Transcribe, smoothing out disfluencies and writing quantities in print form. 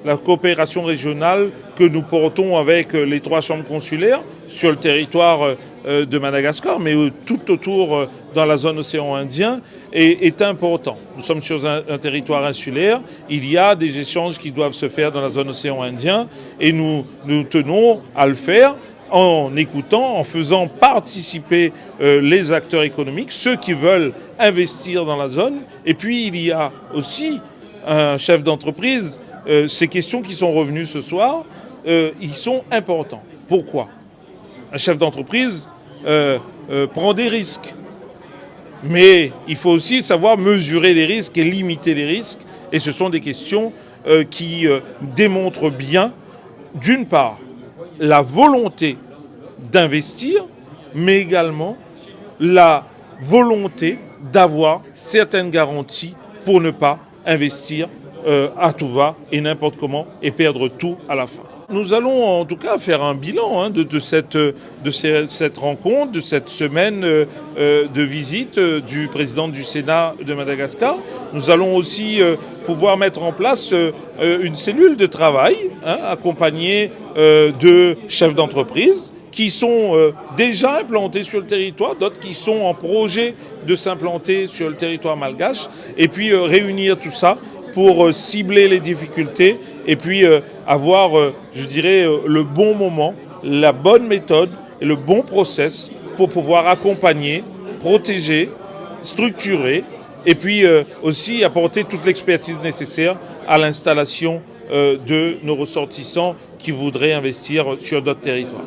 la coopération régionale que nous portons avec les 3 chambres consulaires sur le territoire de Madagascar, mais tout autour dans la zone océan Indien, est important. Nous sommes sur un territoire insulaire, il y a des échanges qui doivent se faire dans la zone océan Indien et nous tenons à le faire en écoutant, en faisant participer les acteurs économiques, ceux qui veulent investir dans la zone. Et puis il y a aussi un chef d'entreprise. Ces questions qui sont revenues ce soir, ils sont importants. Pourquoi ? Un chef d'entreprise prend des risques. Mais il faut aussi savoir mesurer les risques et limiter les risques. Et ce sont des questions qui démontrent bien, d'une part, la volonté d'investir, mais également la volonté d'avoir certaines garanties pour ne pas investir à tout va et n'importe comment et perdre tout à la fin. Nous allons en tout cas faire un bilan de cette rencontre, de cette semaine de visite du président du Sénat de Madagascar. Nous allons aussi pouvoir mettre en place une cellule de travail accompagnée de chefs d'entreprise qui sont déjà implantés sur le territoire, d'autres qui sont en projet de s'implanter sur le territoire malgache, et puis réunir tout ça pour cibler les difficultés et puis avoir, je dirais, le bon moment, la bonne méthode et le bon process pour pouvoir accompagner, protéger, structurer et puis aussi apporter toute l'expertise nécessaire à l'installation de nos ressortissants qui voudraient investir sur d'autres territoires.